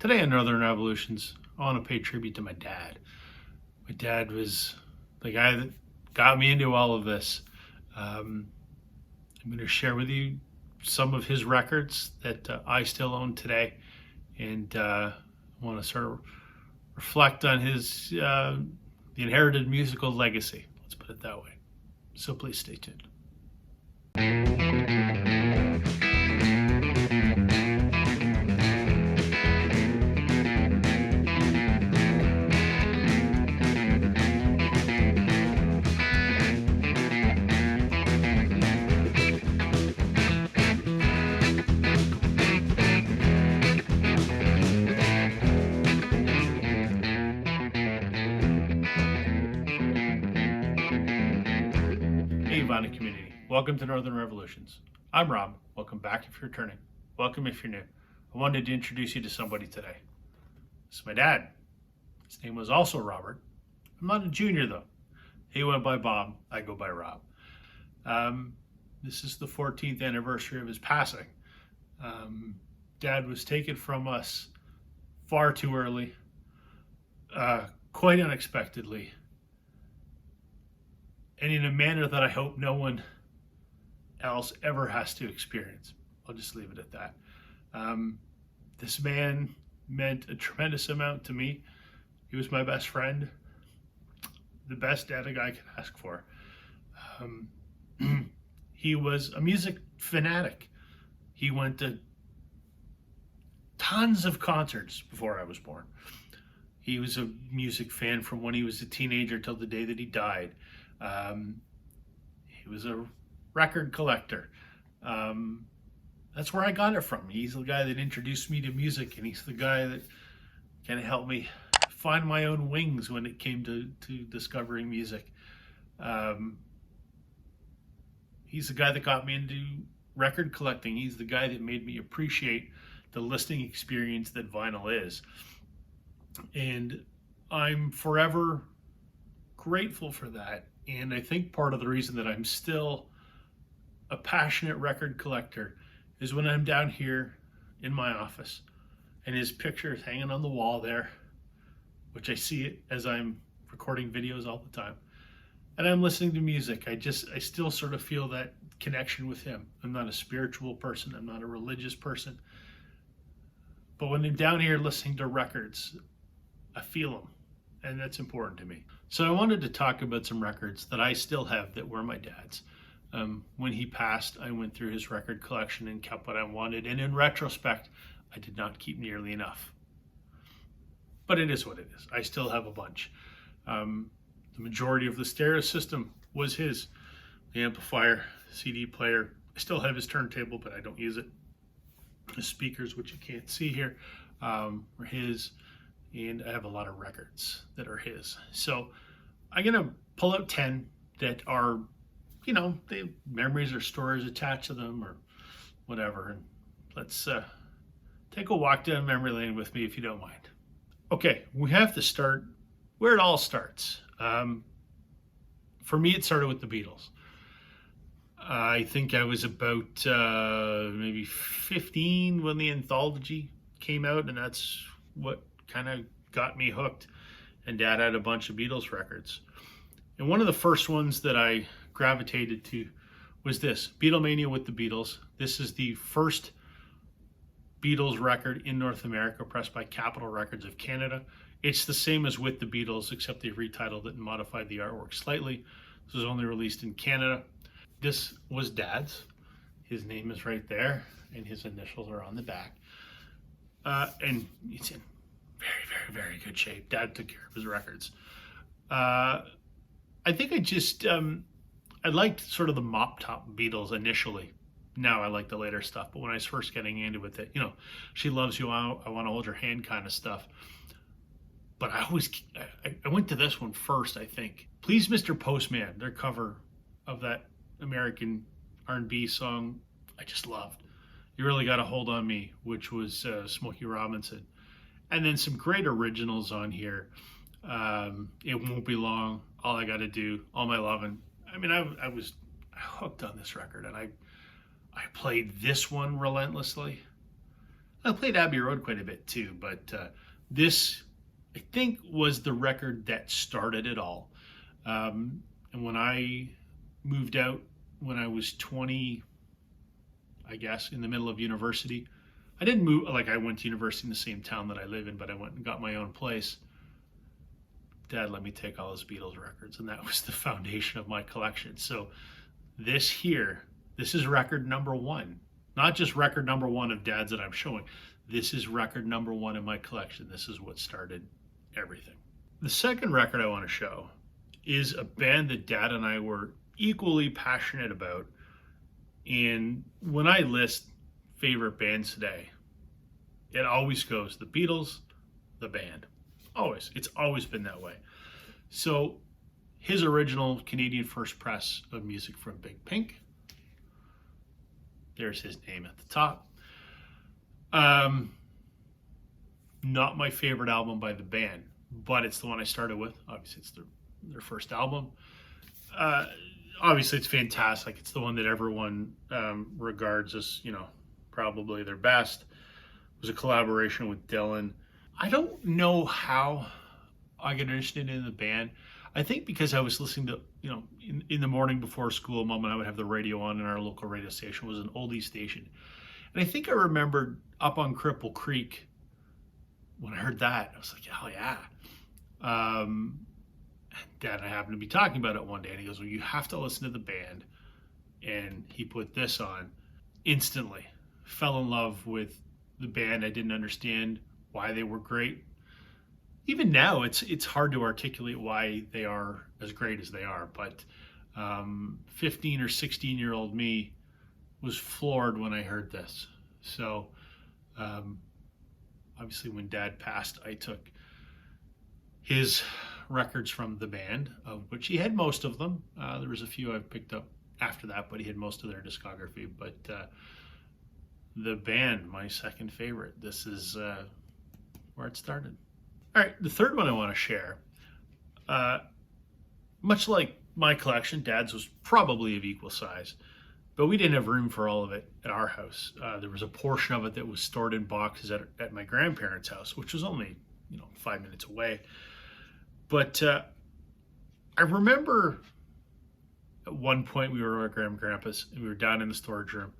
Today on Northern Revolutions, I want to pay tribute to my dad. My dad was the guy that got me into all of this. I'm going to share with you some of his records that I still own today, and I want to sort of reflect on his the inherited musical legacy. Let's put it that way. So please stay tuned. Hey, Ivana community. Welcome to Northern Revolutions. I'm Rob. Welcome back if you're returning. Welcome if you're new. I wanted to introduce you to somebody today. This is my dad. His name was also Robert. I'm not a junior though. He went by Bob. I go by Rob. This is the 14th anniversary of his passing. Dad was taken from us far too early, quite unexpectedly, and in a manner that I hope no one else ever has to experience. I'll just leave it at that. This man meant a tremendous amount to me. He was my best friend, the best dad a guy could ask for. He was a music fanatic. He went to tons of concerts before I was born. He was a music fan from when he was a teenager till the day that he died. He was a record collector. That's where I got it from. He's the guy that introduced me to music, and he's the guy that kind of helped me find my own wings when it came to discovering music. He's the guy that got me into record collecting. He's the guy that made me appreciate the listening experience that vinyl is. And I'm forever grateful for that. And I think part of the reason that I'm still a passionate record collector is when I'm down here in my office and his picture is hanging on the wall there, which I see it as I'm recording videos all the time, and I'm listening to music. I still sort of feel that connection with him. I'm not a spiritual person. I'm not a religious person. But when I'm down here listening to records, I feel them, and that's important to me. So I wanted to talk about some records that I still have that were my dad's. When he passed, I went through his record collection and kept what I wanted. And in retrospect, I did not keep nearly enough. But it is what it is. I still have a bunch. The majority of the stereo system was his. The amplifier, CD player. I still have his turntable, but I don't use it. His speakers, which you can't see here, were his. And I have a lot of records that are his. So I'm going to pull out 10 that are, they memories or stories attached to them or whatever. And let's take a walk down memory lane with me if you don't mind. Okay, we have to start where it all starts. For me, it started with the Beatles. I think I was about maybe 15 when the anthology came out, and that's what kind of got me hooked. And Dad had a bunch of Beatles records. And one of the first ones that I gravitated to was this, Beatlemania with the Beatles. This is the first Beatles record in North America, pressed by Capitol Records of Canada. It's the same as With the Beatles, except they've retitled it and modified the artwork slightly. This was only released in Canada. This was Dad's. His name is right there, and his initials are on the back. And it's in very, very, very good shape. Dad took care of his records. I think I liked sort of the mop top Beatles initially. Now I like the later stuff, but when I was first getting into it, She Loves You, I Want to Hold Your Hand kind of stuff. But I went to this one first, I think. Please Mr. Postman, their cover of that American R&B song, I just loved. You Really Got a Hold on Me, which was Smokey Robinson. And then some great originals on here. It Won't Be Long, All I Gotta Do, All My Lovin'. I mean, I was hooked on this record, and I played this one relentlessly. I played Abbey Road quite a bit too, but this, I think, was the record that started it all. And when I moved out when I was 20, I guess, in the middle of university, I didn't move, like I went to university in the same town that I live in, but I went and got my own place. Dad let me take all his Beatles records, and that was the foundation of my collection. So this here, this is record number one. Not just record number one of Dad's that I'm showing. This is record number one in my collection. This is what started everything. The second record I want to show is a band that Dad and I were equally passionate about. And when I list favorite bands today, it always goes the Beatles, the band. Always. It's always been that way. So his original Canadian first press of music from Big Pink. There's his name at the top. Not my favorite album by the band, but it's the one I started with. Obviously, it's their first album. Obviously, it's fantastic. It's the one that everyone regards as, probably their best. It was a collaboration with Dylan. I don't know how I got interested in the band. I think because I was listening to, in the morning before school, Mom and I would have the radio on, and our local radio station was an oldie station. And I think I remembered Up on Cripple Creek. When I heard that, I was like, oh yeah. Dad and I happened to be talking about it one day, and he goes, well, you have to listen to the band. And he put this on. Instantly fell in love with the band. I didn't understand why they were great. Even now, it's hard to articulate why they are as great as they are. But 15 or 16-year-old me was floored when I heard this. So obviously when Dad passed, I took his records from the band, of which he had most of them. There was a few I've picked up after that, but he had most of their discography. But the band, my second favorite. This is where it started. All right, the third one I want to share, much like my collection, Dad's was probably of equal size, but we didn't have room for all of it at our house. There was a portion of it that was stored in boxes at my grandparents' house, which was only 5 minutes away. But I remember at one point we were at Grandpa's, and we were down in the storage room,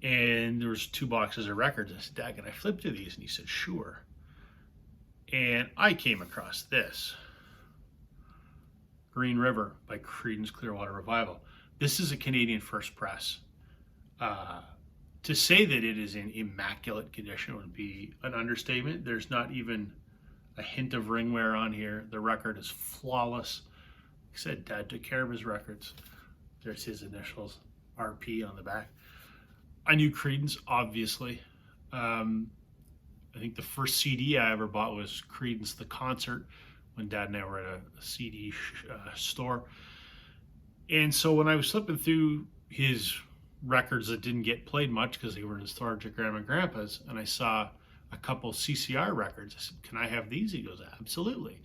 and there was 2 boxes of records. I said, Dad, can I flip through these? And he said, sure. And I came across this. Green River by Creedence Clearwater Revival. This is a Canadian first press. To say that it is in immaculate condition would be an understatement. There's not even a hint of ring wear on here. The record is flawless. Like I said, Dad took care of his records. There's his initials, RP, on the back. I knew Creedence, obviously. I think the first CD I ever bought was Creedence The Concert when Dad and I were at a CD store. And so when I was flipping through his records that didn't get played much because they were in the storage at Grandma and Grandpa's, and I saw a couple CCR records, I said, can I have these? He goes, absolutely.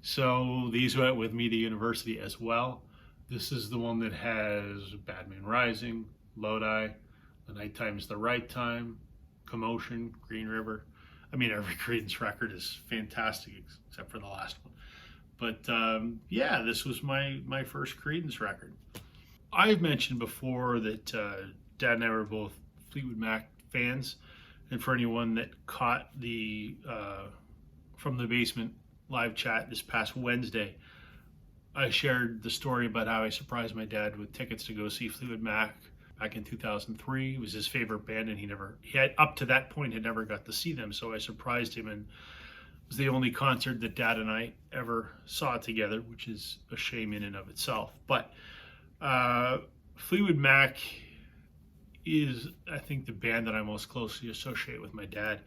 So these went with me to university as well. This is the one that has Bad Moon Rising, Lodi, The Nighttime's the Right Time, Commotion, Green River. I mean, every Creedence record is fantastic except for the last one. But yeah, this was my first Creedence record. I've mentioned before that Dad and I were both Fleetwood Mac fans. And for anyone that caught the From the Basement live chat this past Wednesday, I shared the story about how I surprised my dad with tickets to go see Fleetwood Mac back in 2003. It was his favorite band, and he had up to that point had never got to see them. So I surprised him, and it was the only concert that Dad and I ever saw together, which is a shame in and of itself. But Fleetwood Mac is, I think, the band that I most closely associate with my dad.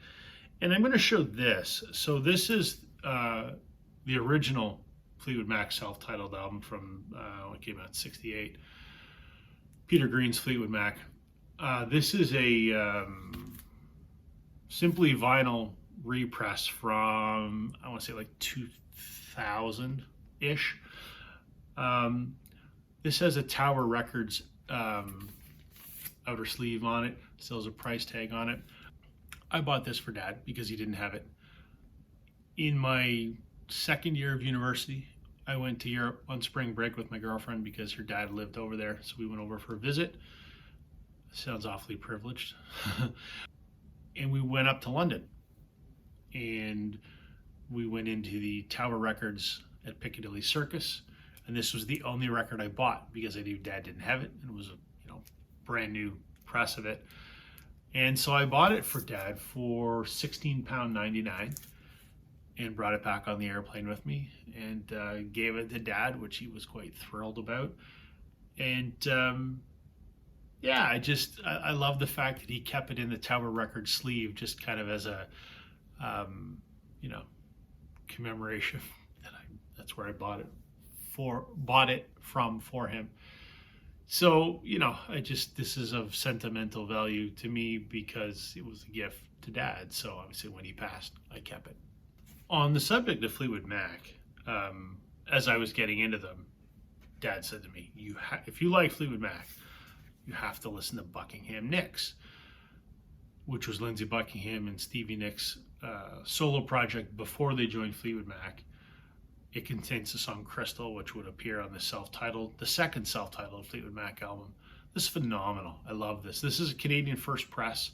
And I'm going to show this. So this is the original Fleetwood Mac self-titled album from what came out in '68. Peter Green's Fleetwood Mac. This is a simply vinyl repress from, I want to say like 2000-ish. This has a Tower Records outer sleeve on it. Still has a price tag on it. I bought this for Dad because he didn't have it. In my second year of university, I went to Europe on spring break with my girlfriend because her dad lived over there. So we went over for a visit. Sounds awfully privileged. And we went up to London. And we went into the Tower Records at Piccadilly Circus. And this was the only record I bought because I knew Dad didn't have it. And it was a brand new press of it. And so I bought it for Dad for £16.99 and brought it back on the airplane with me and gave it to Dad, which he was quite thrilled about. And yeah, I love the fact that he kept it in the Tower Records sleeve, just kind of as a commemoration. That's where I bought it from for him. So, this is of sentimental value to me because it was a gift to Dad. So obviously when he passed, I kept it. On the subject of Fleetwood Mac, as I was getting into them, Dad said to me, if you like Fleetwood Mac, you have to listen to Buckingham Nicks, which was Lindsey Buckingham and Stevie Nicks' solo project before they joined Fleetwood Mac. It contains the song Crystal, which would appear on the second self-titled Fleetwood Mac album. This is phenomenal. I love this. This is a Canadian first press.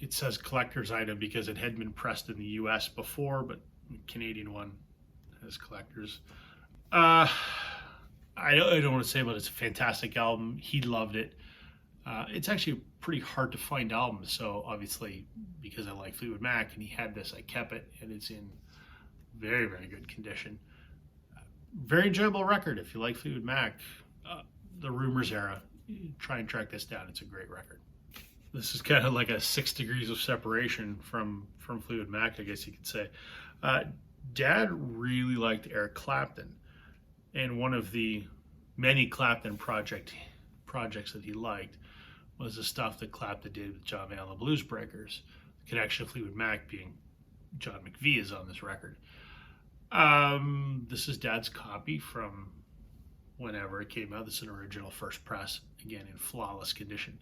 It says collector's item because it had been pressed in the US before, but the Canadian one has collectors. I don't want to say, but it's a fantastic album. He loved it. It's actually a pretty hard to find album, so obviously because I like Fleetwood Mac and he had this, I kept it, and it's in very, very good condition. Very enjoyable record. If you like Fleetwood Mac, the Rumors era, try and track this down. It's a great record. This is kind of like a 6 degrees of separation from Fleetwood Mac, I guess you could say. Dad really liked Eric Clapton, and one of the many Clapton projects that he liked was the stuff that Clapton did with John Mayall and the Blues Breakers. The connection of Fleetwood Mac being John McVie is on this record. This is Dad's copy from whenever it came out. This is an original first press, again in flawless condition.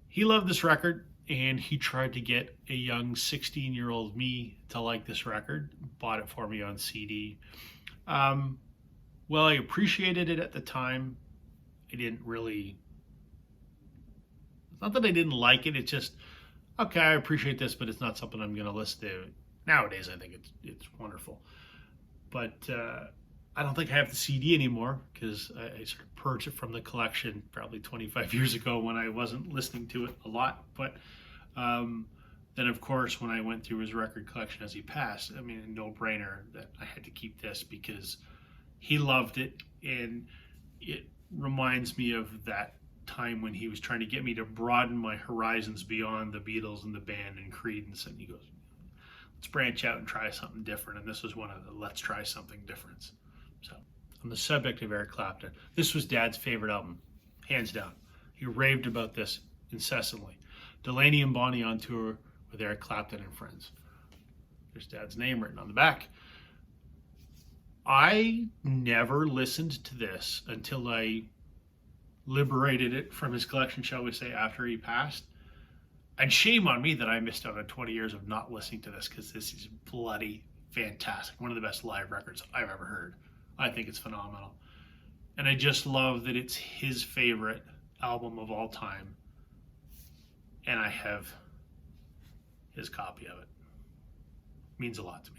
He loved this record, and he tried to get a young 16-year-old me to like this record. Bought it for me on CD. Well, I appreciated it at the time. I didn't really... It's not that I didn't like it. It's just, okay, I appreciate this, but it's not something I'm going to listen to. Nowadays, I think it's wonderful. But I don't think I have the CD anymore because I sort of purged it from the collection probably 25 years ago when I wasn't listening to it a lot. But then, of course, when I went through his record collection as he passed, I mean, a no-brainer that I had to keep this because he loved it, and it reminds me of that time when he was trying to get me to broaden my horizons beyond the Beatles and the band and Creedence, and he goes, let's branch out and try something different. And this was one of the let's try something different. So on the subject of Eric Clapton, this was Dad's favorite album, hands down. He raved about this incessantly. Delaney and Bonnie on tour with Eric Clapton and friends. There's Dad's name written on the back. I never listened to this until I liberated it from his collection, shall we say, after he passed. And shame on me that I missed out on 20 years of not listening to this, because this is bloody fantastic. One of the best live records I've ever heard. I think it's phenomenal. And I just love that it's his favorite album of all time. And I have his copy of it. It means a lot to me.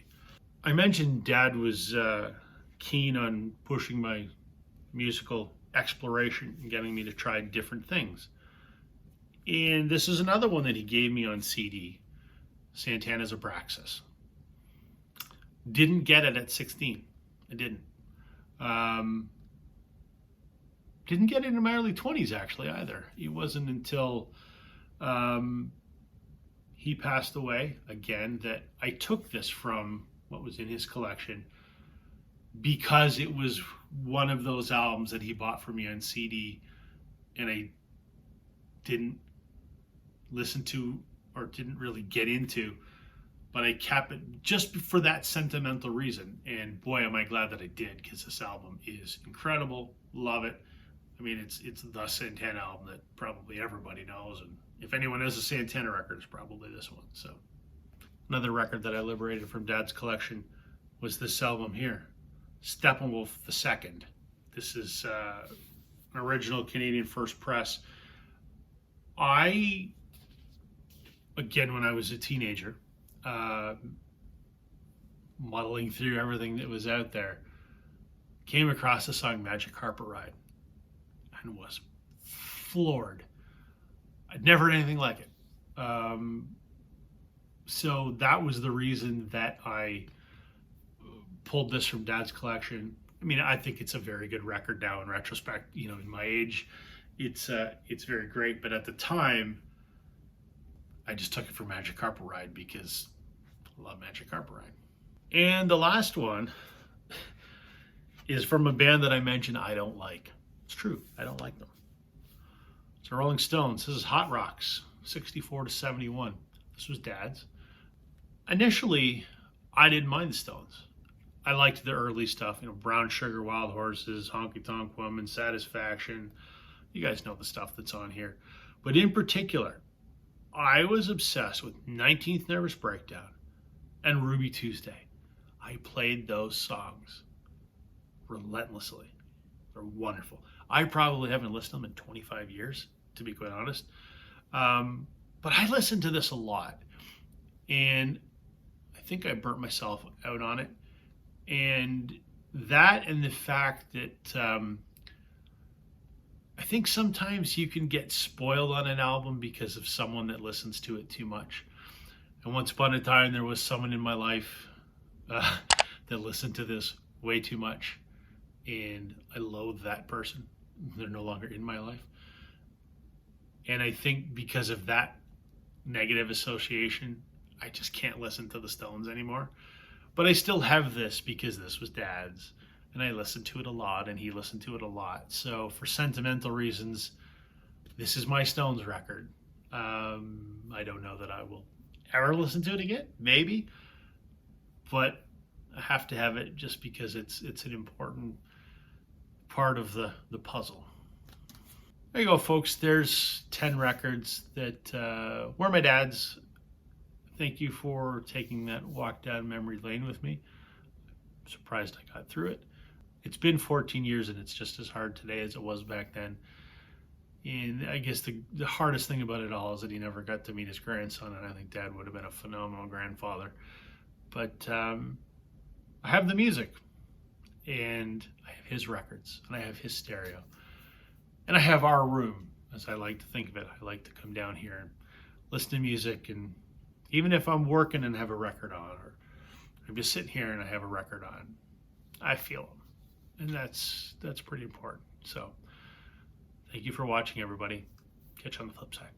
I mentioned Dad was keen on pushing my musical exploration and getting me to try different things. And this is another one that he gave me on CD, Santana's Abraxas. Didn't get it at 16. I didn't. Didn't get it in my early 20s, actually, either. It wasn't until he passed away, again, that I took this from what was in his collection, because it was one of those albums that he bought for me on CD, and I didn't listen to or didn't really get into, but I kept it just for that sentimental reason. And boy, am I glad that I did, because this album is incredible. Love it. I mean, it's the Santana album that probably everybody knows, and If anyone has a Santana record, it's probably this one. So another record that I liberated from Dad's collection was this album here, Steppenwolf II. This is an original Canadian first press. Again, when I was a teenager, muddling through everything that was out there, came across the song Magic Carpet Ride and was floored. I'd never heard anything like it. So that was the reason that I pulled this from Dad's collection. I mean, I think it's a very good record now in retrospect. You know, in my age, it's very great. But at the time, I just took it for Magic Carpet Ride because I love Magic Carpet Ride. And the last one is from a band that I mentioned I don't like. It's true, I don't like them. It's the Rolling Stones. This is Hot Rocks, 64 to 71. This was Dad's. Initially, I didn't mind the Stones. I liked the early stuff, you know, Brown Sugar, Wild Horses, Honky Tonk Woman, Satisfaction. You guys know the stuff that's on here. But in particular, I was obsessed with 19th Nervous Breakdown and Ruby Tuesday. I played those songs relentlessly. They're wonderful. I probably haven't listened to them in 25 years, to be quite honest. But I listened to this a lot. And I think I burnt myself out on it. And that and the fact that I think sometimes you can get spoiled on an album because of someone that listens to it too much. And once upon a time, there was someone in my life that listened to this way too much. And I loathe that person. They're no longer in my life. And I think because of that negative association, I just can't listen to the Stones anymore. But I still have this because this was Dad's. And I listened to it a lot, and he listened to it a lot. So for sentimental reasons, this is my Stones record. I don't know that I will ever listen to it again. Maybe. But I have to have it just because it's an important part of the puzzle. There you go, folks. There's 10 records that were my dad's. Thank you for taking that walk down memory lane with me. I'm surprised I got through it. It's been 14 years and it's just as hard today as it was back then. And I guess the hardest thing about it all is that he never got to meet his grandson, and I think Dad would have been a phenomenal grandfather. But I have the music, and I have his records, and I have his stereo, and I have our room, as I like to think of it. I like to come down here and listen to music, and even if I'm working and have a record on, or I'm just sitting here and I have a record on, I feel them, and that's pretty important. So thank you for watching, everybody. Catch you on the flip side.